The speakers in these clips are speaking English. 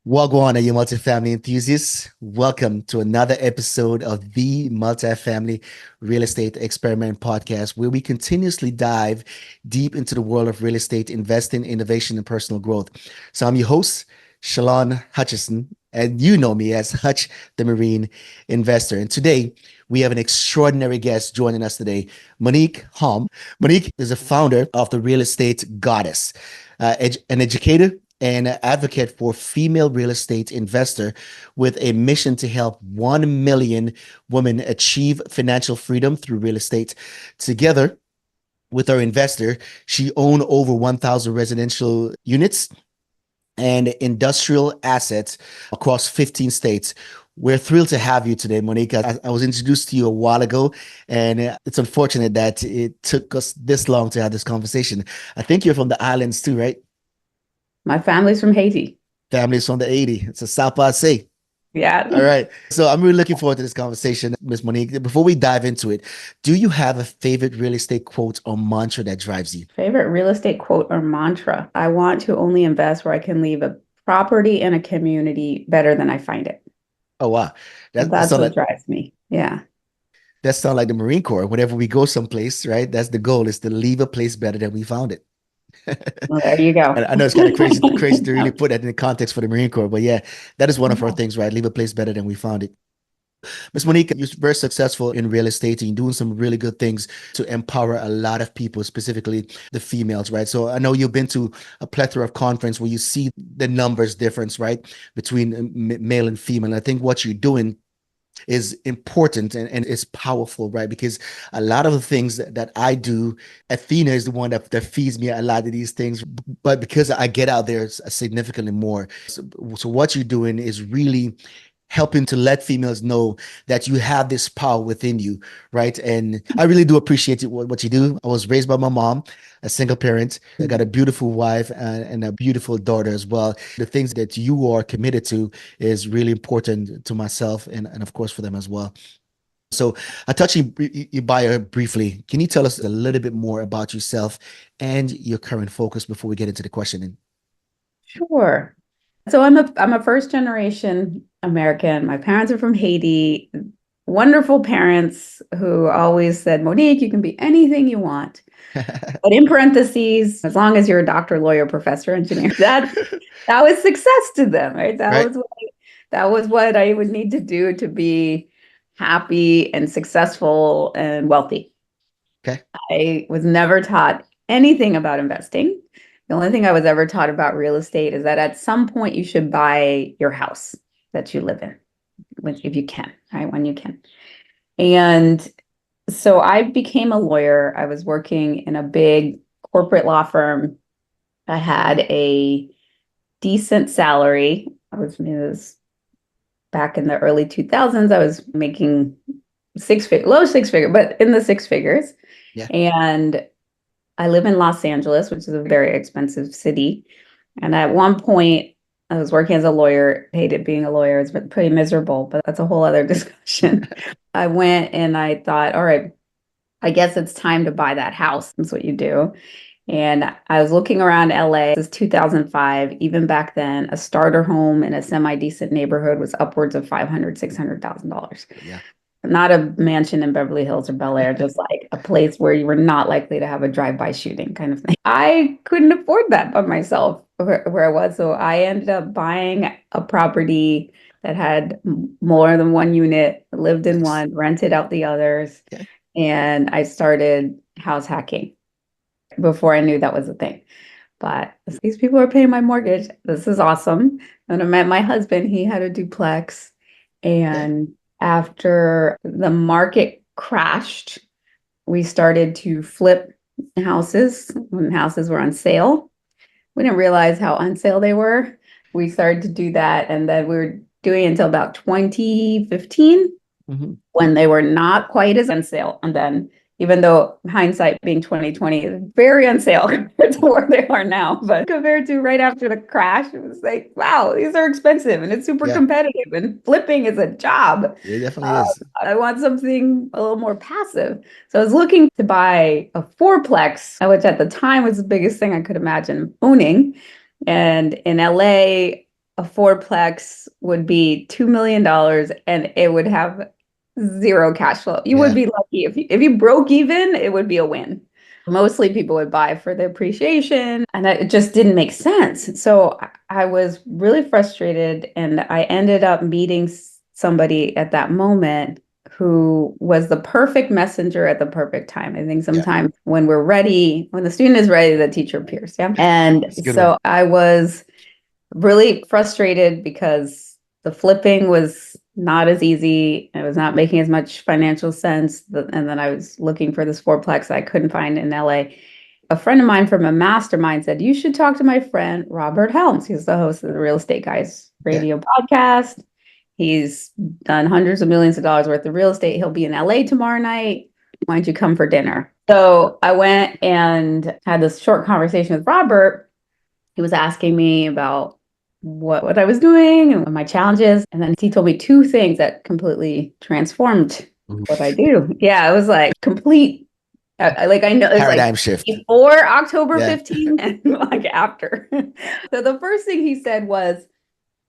Wagwan, you multifamily enthusiasts. Welcome to another episode of the Multifamily Real Estate Experiment podcast, where we continuously dive deep into the world of real estate investing, innovation, and personal growth. So I'm your host, Shalon Hutchison, and you know me as Hutch, the Marine Investor. And today we have an extraordinary guest joining us today, Monick Halm. Monick is a founder of the Real Estate Goddess, an educator and advocate for female real estate investor with a mission to help 1 million women achieve financial freedom through real estate. Together with our investor, she owned over 1,000 residential units and industrial assets across 15 states. We're thrilled to have you today, Monick. I was introduced to you a while ago, and it's unfortunate that it took us this long to have this conversation. I think you're from the islands too, right? My family's from Haiti. Family's from the 80. It's a South by Sea. Yeah. All right. So I'm really looking forward to this conversation, Miss Monick. Before we dive into it, do you have a favorite real estate quote or mantra that drives you? Favorite real estate quote or mantra? I want to only invest where I can leave a property in a community better than I find it. Oh, wow. That's what drives me. Yeah. That sounds like the Marine Corps. Whenever we go someplace, right? That's the goal, is to leave a place better than we found it. Well, there you go. I know it's kind of crazy to really put that in the context for the Marine Corps, but yeah, that is one of our things, right? Leave a place better than we found it. Ms. Monick, you're very successful in real estate and doing some really good things to empower a lot of people, specifically the females, right? So I know you've been to a plethora of conference where you see the numbers difference, right, between male and female. And I think what you're doing is important and is powerful, right? Because a lot of the things that I do, Athena is the one that feeds me a lot of these things, but because I get out there significantly more. So what you're doing is really helping to let females know that you have this power within you, right? And I really do appreciate what you do. I was raised by my mom, a single parent. I got a beautiful wife and a beautiful daughter as well. The things that you are committed to is really important to myself and of course for them as well. So I touched your bio briefly. Can you tell us a little bit more about yourself and your current focus before we get into the questioning? Sure. So I'm a first generation American. My parents are from Haiti. Wonderful parents who always said, Monique, you can be anything you want. But in parentheses, as long as you're a doctor, lawyer, professor, engineer, that was success to them, right? Right. That was what I would need to do to be happy and successful and wealthy. Okay. I was never taught anything about investing. The only thing I was ever taught about real estate is that at some point you should buy your house that you live in, if you can, right? When you can. And so I became a lawyer. I was working in a big corporate law firm. I had a decent salary. It was back in the early 2000s. I was making low six figure, but in the six figures. Yeah. And I live in Los Angeles, which is a very expensive city. And at one point, I was working as a lawyer, hated being a lawyer. It's been pretty miserable, but that's a whole other discussion. I went and I thought, all right, I guess it's time to buy that house. That's what you do. And I was looking around LA. This is 2005. Even back then, a starter home in a semi-decent neighborhood was upwards of $500,000, $600,000. Yeah. Not a mansion in Beverly Hills or Bel Air, just like a place where you were not likely to have a drive-by shooting kind of thing. I couldn't afford that by myself where I was. So I ended up buying a property that had more than one unit, lived in one, rented out the others. Okay. And I started house hacking before I knew that was a thing. But these people are paying my mortgage. This is awesome. When I met my husband, he had a duplex. And after the market crashed, we started to flip houses when houses were on sale. We didn't realize how on sale they were. We started to do that, and then we were doing it until about 2015 when they were not quite as on sale. And then, even though hindsight being 2020 is very on sale compared to where they are now, but compared to right after the crash, it was like, wow, these are expensive and it's super competitive and flipping is a job. It definitely is. I want something a little more passive. So I was looking to buy a fourplex, which at the time was the biggest thing I could imagine owning. And in LA, a fourplex would be $2 million and it would have zero cash flow. You would be lucky if you broke even, it would be a win. Mostly people would buy for the appreciation, and it just didn't make sense. So I was really frustrated, and I ended up meeting somebody at that moment who was the perfect messenger at the perfect time. I think sometimes when we're ready, when the student is ready, the teacher appears. Yeah. And so I was really frustrated because the flipping was not as easy. It was not making as much financial sense. And then I was looking for this fourplex I couldn't find in LA. A friend of mine from a mastermind said, you should talk to my friend, Robert Helms. He's the host of the Real Estate Guys radio podcast. He's done hundreds of millions of dollars worth of real estate. He'll be in LA tomorrow night. Why don't you come for dinner? So I went and had this short conversation with Robert. He was asking me about what I was doing and my challenges. And then he told me two things that completely transformed what I do. Yeah, it was like complete, like I know it's paradigm like shift before October 15th and like after. So the first thing he said was,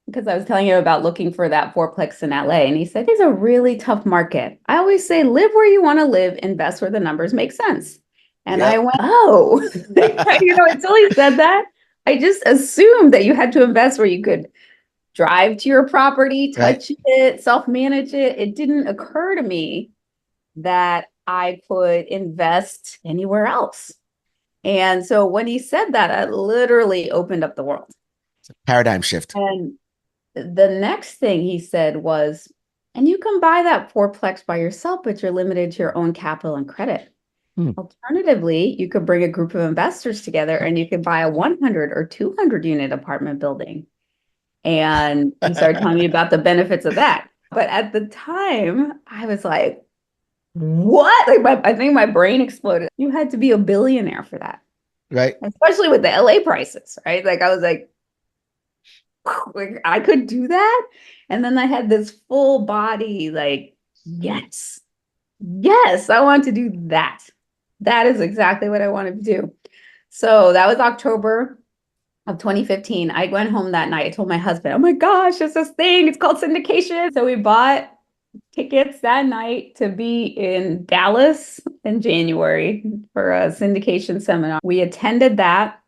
because I was telling you about looking for that fourplex in LA, and he said, it's a really tough market. I always say, live where you want to live, invest where the numbers make sense. And I went, oh, until he said that, I just assumed that you had to invest where you could drive to your property, touch it, self-manage it. It didn't occur to me that I could invest anywhere else. And so when he said that, I literally opened up the world. It's a paradigm shift. And the next thing he said was, and you can buy that fourplex by yourself, but you're limited to your own capital and credit. Alternatively, you could bring a group of investors together and you could buy a 100 or 200 unit apartment building. And he started telling me about the benefits of that. But at the time, I was like, what? Like I think my brain exploded. You had to be a billionaire for that. Right. Especially with the LA prices, right? Like I was like I could do that. And then I had this full body, like, yes, I want to do that. That is exactly what I wanted to do. So that was October of 2015. I went home that night. I told my husband, oh my gosh, it's this thing. It's called syndication. So we bought tickets that night to be in Dallas in January for a syndication seminar. We attended that.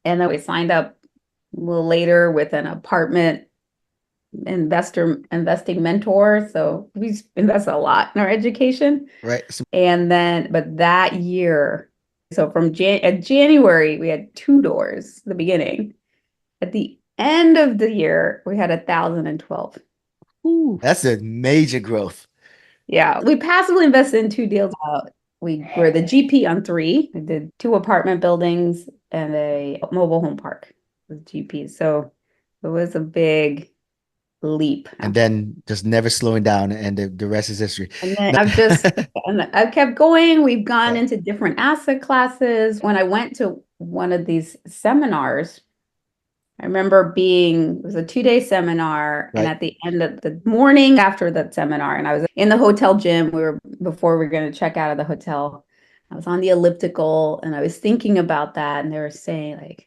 And then we signed up a little later with an apartment investing mentor. So we invest a lot in our education. Right. And then, but that year, so from January, we had 2 doors, the beginning. At the end of the year, we had 1,012. Ooh, that's a major growth. Yeah. We passively invested in 2 deals. We were the GP on 3. We did 2 apartment buildings and a mobile home park with GPs. So it was a big leap. And then just never slowing down, and the rest is history. And then I've kept going. We've gone into different asset classes. When I went to one of these seminars, I remember it was a 2-day seminar, and at the end of the morning after the seminar, and I was in the hotel gym, before we were going to check out of the hotel, I was on the elliptical, and I was thinking about that, and they were saying, like,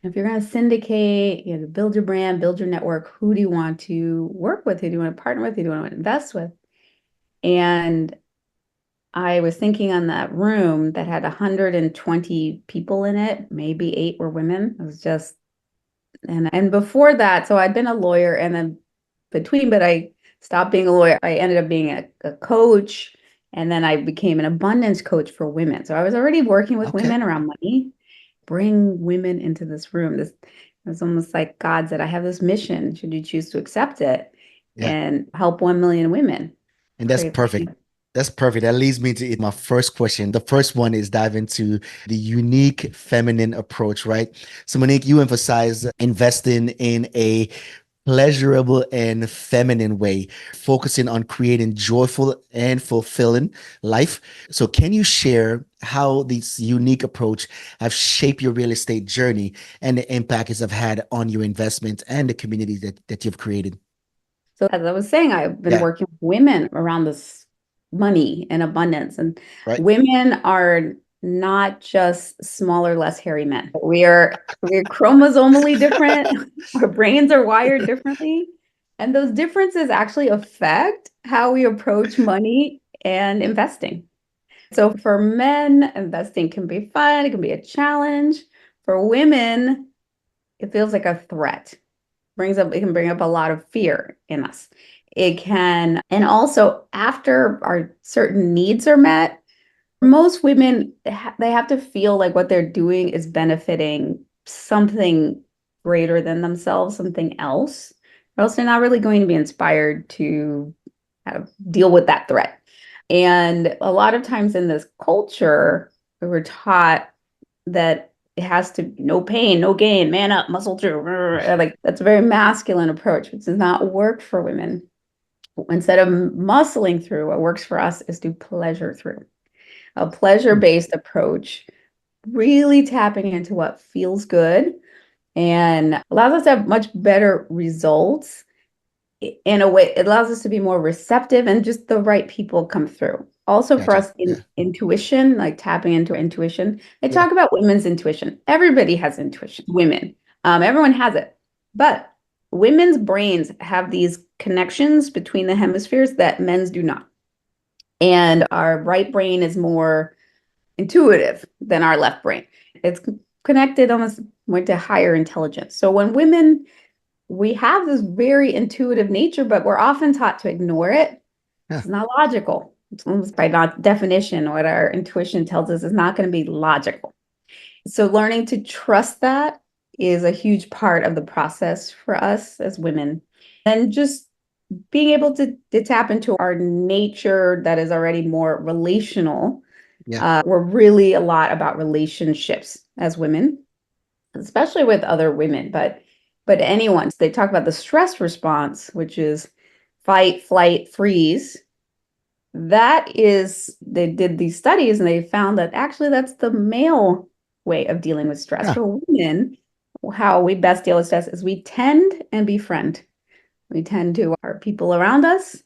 if you're going to syndicate, build your brand, build your network, who do you want to work with? Who do you want to partner with? Who do you want to invest with? And I was thinking on that room that had 120 people in it, maybe 8 were women. It was just, and before that, so I'd been a lawyer, and then but I stopped being a lawyer. I ended up being a coach, and then I became an abundance coach for women. So I was already working with women around money. Bring women into this room. It was almost like God said, I have this mission, should you choose to accept it, and help 1 million women. And that's perfect. That's perfect. That leads me to my first question. The first one is dive into the unique feminine approach, right? So Monick, you emphasize investing in a pleasurable and feminine way, focusing on creating joyful and fulfilling life. So can you share how this unique approach have shaped your real estate journey and the impact it's have had on your investment and the community that you've created? So as I was saying, I've been working with women around this money and abundance, and women are not just smaller, less hairy men. We're chromosomally different. Our brains are wired differently. And those differences actually affect how we approach money and investing. So for men, investing can be fun, it can be a challenge. For women, it feels like a threat. It can bring up a lot of fear in us. It can, and also after our certain needs are met, most women they have to feel like what they're doing is benefiting something greater than themselves, something else, or else they're not really going to be inspired to deal with that threat. And a lot of times in this culture, we were taught that it has to no pain, no gain, man up, muscle through. Like that's a very masculine approach, which does not work for women. Instead of muscling through, what works for us is to pleasure through. A pleasure-based approach, really tapping into what feels good and allows us to have much better results in a way. It allows us to be more receptive and just the right people come through. Also for Gotcha. us Yeah. in intuition, like tapping into intuition. I Yeah. talk about women's intuition. Everybody has intuition, women. Everyone has it. But women's brains have these connections between the hemispheres that men's do not. And our right brain is more intuitive than our left brain. It's connected almost more to higher intelligence. So when women, we have this very intuitive nature, but we're often taught to ignore it. Yeah. It's not logical. It's almost by not definition, what our intuition tells us is not going to be logical. So learning to trust that is a huge part of the process for us as women. And just being able to tap into our nature that is already more relational. Yeah. We're really a lot about relationships as women, especially with other women, but anyone. They talk about the stress response, which is fight, flight, freeze. That is, they did these studies and they found that actually that's the male way of dealing with stress. Yeah. For women, how we best deal with stress is we tend and befriend. We tend to our people around us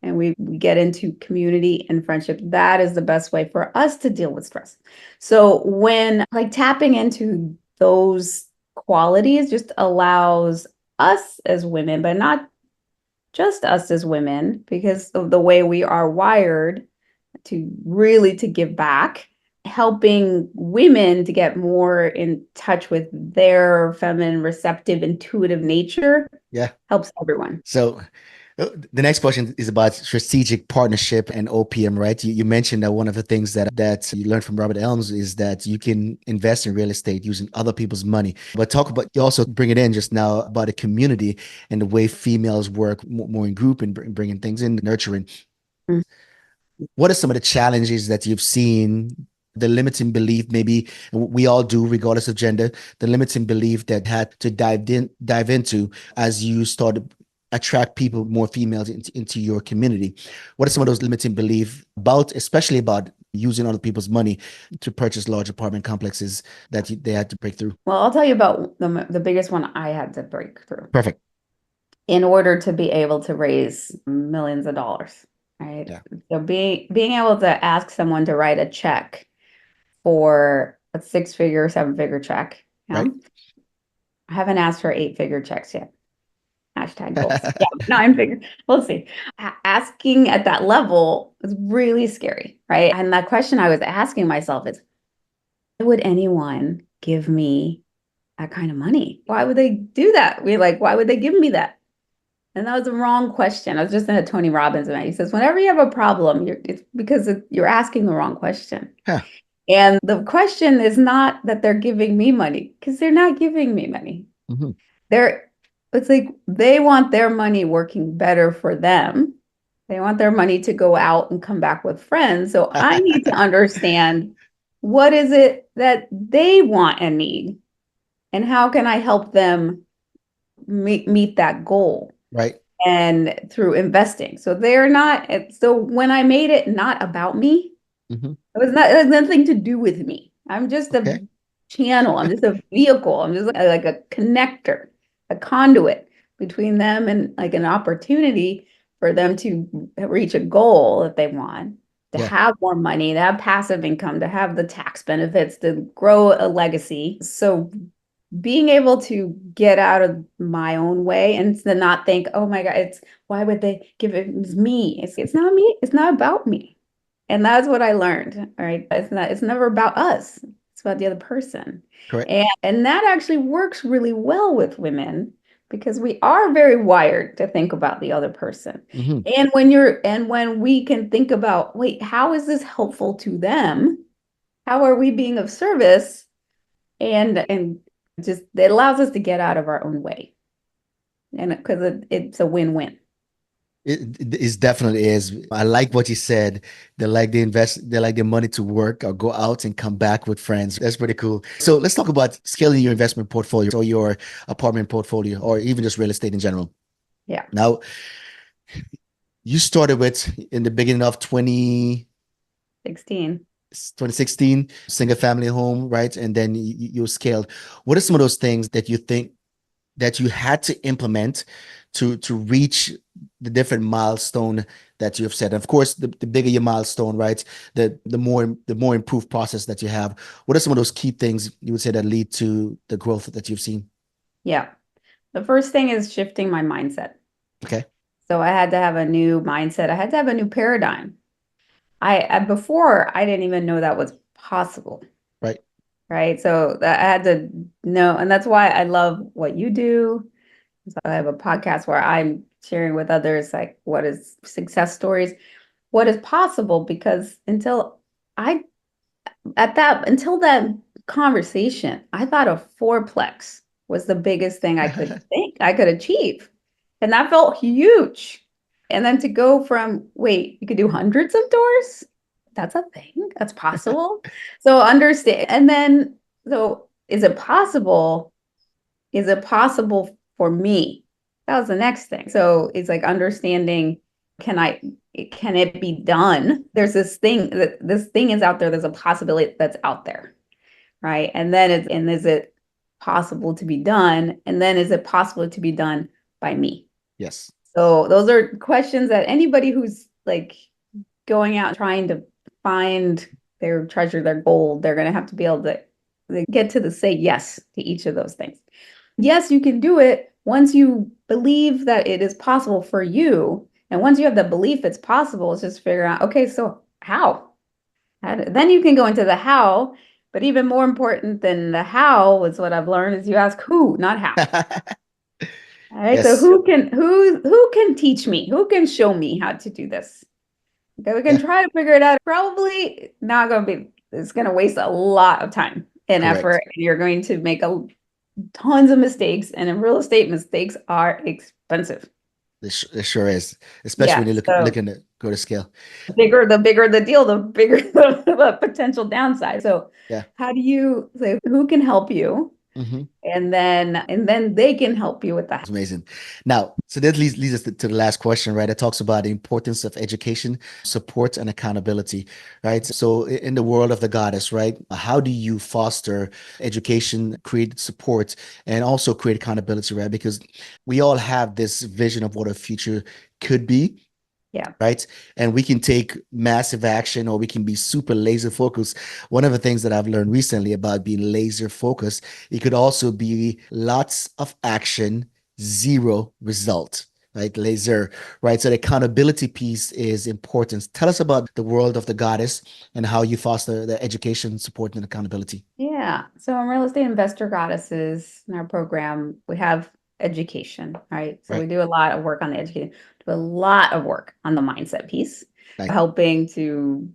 and we get into community and friendship. That is the best way for us to deal with stress. So when like tapping into those qualities just allows us as women, but not just us as women, because of the way we are wired to really to give back, helping women to get more in touch with their feminine, receptive, intuitive nature Yeah. helps everyone. So the next question is about strategic partnership and OPM, right? You mentioned that one of the things that you learned from Robert Elms is that you can invest in real estate using other people's money. But talk about, you also bring it in just now about a community and the way females work more in group and bringing things in, nurturing. Mm. What are some of the challenges that you've seen, the limiting belief, maybe we all do, regardless of gender, the limiting belief that had to dive into as you started attract people, more females into your community? What are some of those limiting beliefs about, especially about using other people's money to purchase large apartment complexes that they had to break through? Well, I'll tell you about the biggest one I had to break through Perfect. in order to be able to raise millions of dollars, right? Yeah. So being able to ask someone to write a check for a 6-figure, 7-figure check. You Right. know? I haven't asked for 8-figure checks yet. Hashtag goals. Yeah, 9-figure. We'll see. Asking at that level is really scary, right? And that question I was asking myself is, why would anyone give me that kind of money? Why would they do that? Why would they give me that? And that was the wrong question. I was just in a Tony Robbins event. He says, whenever you have a problem, it's because you're asking the wrong question. Huh. And the question is not that they're giving me money, because they're not giving me money. Mm-hmm. It's like they want their money working better for them. They want their money to go out and come back with friends. So I need to understand, what is it that they want and need, and how can I help them meet that goal? Right. And through investing. So they're not, so when I made it not about me, Mm-hmm. it has nothing to do with me. I'm just a Okay. channel. I'm just a vehicle. I'm just like a connector, a conduit between them and like an opportunity for them to reach a goal that they want. to Yeah. have more money, to have passive income, to have the tax benefits, to grow a legacy. So being able to get out of my own way and to not think, oh my God, it's why would they give it? It's me. It's not me. It's not about me. And that's what I learned. All right. It's never about us. It's about the other person. Correct. And that actually works really well with women because we are very wired to think about the other person. Hmm. And when we can think about, wait, how is this helpful to them? How are we being of service? And just it allows us to get out of our own way. And because it's a win-win. It is definitely is. I like what you said. They like their money to work or go out and come back with friends. That's pretty cool. So let's talk about scaling your investment portfolio or your apartment portfolio or even just real estate in general. Yeah. Now, you started with in the beginning of 16. 2016, single family home, right? And then you scaled. What are some of those things that you think that you had to implement to reach the different milestone that you have set? And of course, the bigger your milestone, right? The more improved process that you have. What are some of those key things you would say that lead to the growth that you've seen? Yeah. The first thing is shifting my mindset. Okay. So I had to have a new mindset. I had to have a new paradigm. Before I didn't even know that was possible, Right. right? So I had to know, and that's why I love what you do. So I have a podcast where I'm sharing with others like what is success stories, what is possible, because I until that conversation, I thought a fourplex was the biggest thing I could think I could achieve. And that felt huge. And then to go from, wait, you could do hundreds of doors? That's a thing. That's possible. So understand. And then, so is it possible? Is it possible for me? That was the next thing. So it's like understanding, can I, can it be done? There's this thing is out there. There's a possibility that's out there, right? And is it possible to be done? And then is it possible to be done by me? Yes. So those are questions that anybody who's like going out trying to find their treasure, their gold, they're going to have to be able to get to the say yes to each of those things. Yes, you can do it once you believe that it is possible for you. And once you have the belief it's possible, it's just figure out, okay, so how? Then you can go into the how. But even more important than the how is what I've learned is you ask who, not how. All right. So Yes. who can teach me? Who can show me how to do this? Okay, we can Yeah. try to figure it out. Probably not going to be, it's going to waste a lot of time and Correct. effort. And you're going to make tons of mistakes. And in real estate, mistakes are expensive. It sure is, especially Yeah. when you're So looking to go to scale. the bigger the deal, the bigger the potential downside. So Yeah. how do you say who can help you? Hmm. And then they can help you with that. It's amazing. Now, so that leads us to the last question, right? It talks about the importance of education, support, and accountability, right? So, in the world of the goddess, right? How do you foster education, create support, and also create accountability, right? Because we all have this vision of what a future could be, Yeah. right? And we can take massive action or we can be super laser focused. One of the things that I've learned recently about being laser focused, it could also be lots of action, zero result. Right, laser, right? So the accountability piece is important. Tell us about the world of the goddess and how you foster the education, support, and accountability. Yeah. So in real estate investor goddesses in our program, we have education, right? So we Right. do a lot of work on the education, do a lot of work on the mindset piece, Nice. helping to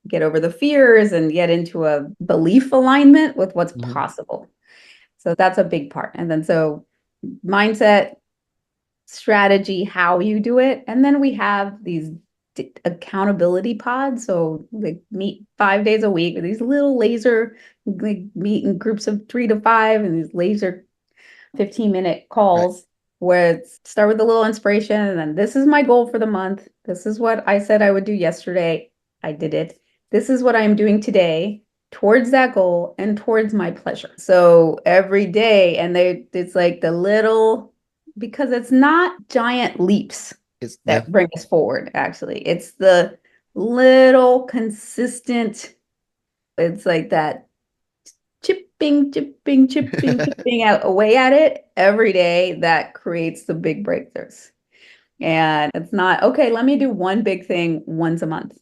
get over the fears and get into a belief alignment with what's Mhm. possible. So that's a big part. And then so mindset, strategy, how you do it. And then we have these accountability pods. So they meet 5 days a week with these little laser, like meet in groups of 3 to 5 and these laser 15-minute Right. calls where it's start with a little inspiration and then this is my goal for the month. This is what I said I would do yesterday. I did it. This is what I'm doing today towards that goal and towards my pleasure. So every day, and it's like the little, because it's not giant leaps It's yeah. that bring us forward, actually. It's the little consistent. It's like that chipping out away at it every day that creates the big breakthroughs. And it's not, okay, let me do one big thing once a month.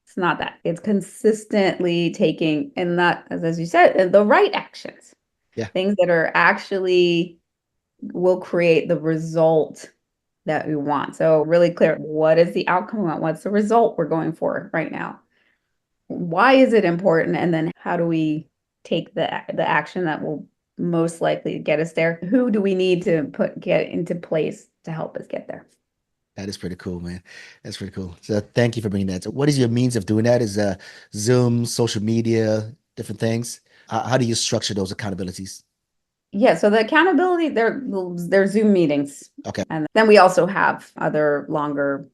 It's not that. It's consistently taking, and that, as you said, the right actions. Yeah. Things that are actually will create the result that we want. So really clear, what is the outcome we want? What's the result we're going for right now? Why is it important? And then how do we take the action that will most likely get us there? Who do we need to get into place to help us get there? That is pretty cool, man. That's pretty cool. So thank you for bringing that. So what is your means of doing that? Is Zoom, social media, different things? How do you structure those accountabilities? Yeah, so the accountability, they're Zoom meetings. Okay, And then we also have other longer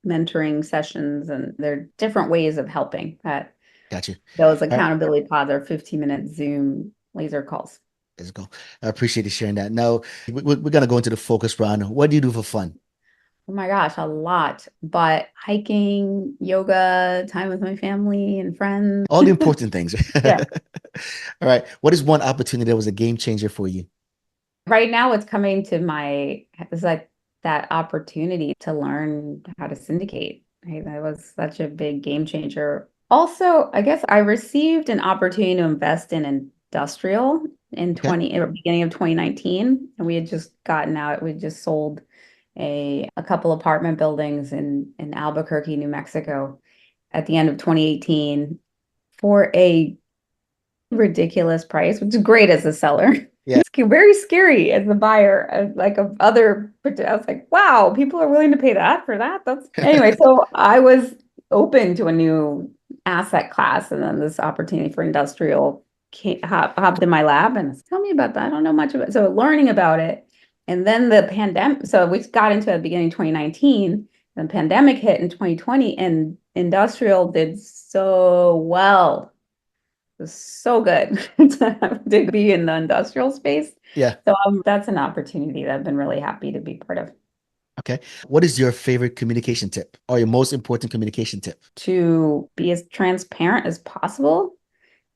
mentoring sessions, and there are different ways of helping that. got you. Those All right, accountability pods are 15-minute Zoom laser calls. let's go. I appreciate you sharing that. Now, we're going to go into the focus round. What do you do for fun? Oh my gosh, a lot. But hiking, yoga, time with my family and friends. All the important things. Yeah. All right. What is one opportunity that was a game changer for you? Right now it's coming to it's like that opportunity to learn how to syndicate. Right? That was such a big game changer. Also, I guess I received an opportunity to invest in industrial in Okay. beginning of 2019. And we had just gotten out, we just sold a couple apartment buildings in Albuquerque, New Mexico at the end of 2018 for a ridiculous price, which is great as a seller. Yeah. It's very scary as a buyer, like of other. I was like, wow, people are willing to pay that for that. That's anyway. So I was open to a new asset class, and then this opportunity for industrial hopped in my lab and tell me about that. I don't know much about it. So learning about it, and then the pandemic. So we got into it at the beginning of 2019. The pandemic hit in 2020, and industrial did so well. Was so good to be in the industrial space. Yeah. So that's an opportunity that I've been really happy to be part of. Okay. What is your favorite communication tip or your most important communication tip? To be as transparent as possible,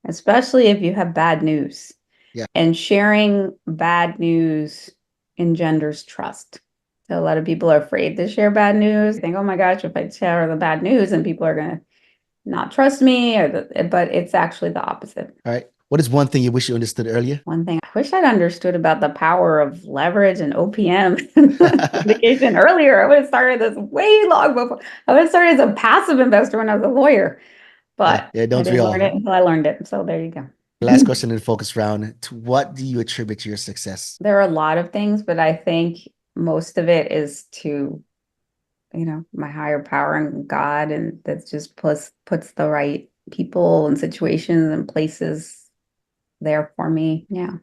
especially if you have bad news. Yeah. And sharing bad news engenders trust. So a lot of people are afraid to share bad news. They think, oh my gosh, if I share the bad news, and people are going to not trust me, but it's actually the opposite. All right. What is one thing you wish you understood earlier? One thing I wish I'd understood about the power of leverage and OPM syndication earlier. I would have started this way long before. I would have started as a passive investor when I was a lawyer, Yeah. but Yeah. I Don't we didn't learn it all? until I learned it. So there you go. Last question in the focus round. To what do you attribute your success? There are a lot of things, but I think most of it is to, my higher power and God, and that just puts the right people and situations and places there for me. Yeah.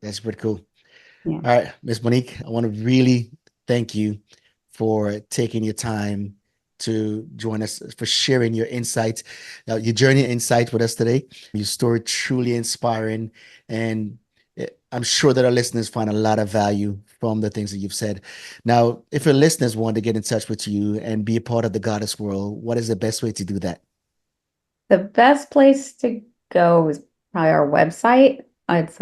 That's pretty cool. Yeah. All right, Miss Monique, I want to really thank you for taking your time to join us, for sharing your insights, your journey and insight with us today. Your story truly inspiring, and I'm sure that our listeners find a lot of value from the things that you've said. Now, if your listeners want to get in touch with you and be a part of the goddess world, what is the best way to do that? The best place to go is probably our website. It's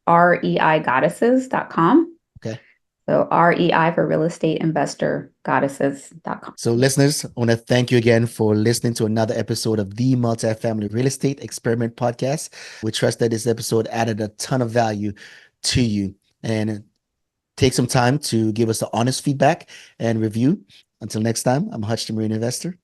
reigoddesses.com. Okay. So REI for real estate investor goddesses.com. So, listeners, I want to thank you again for listening to another episode of the Multifamily Real Estate Experiment podcast. We trust that this episode added a ton of value to you, and take some time to give us the honest feedback and review. Until next time, I'm Hutch, the Marine Investor.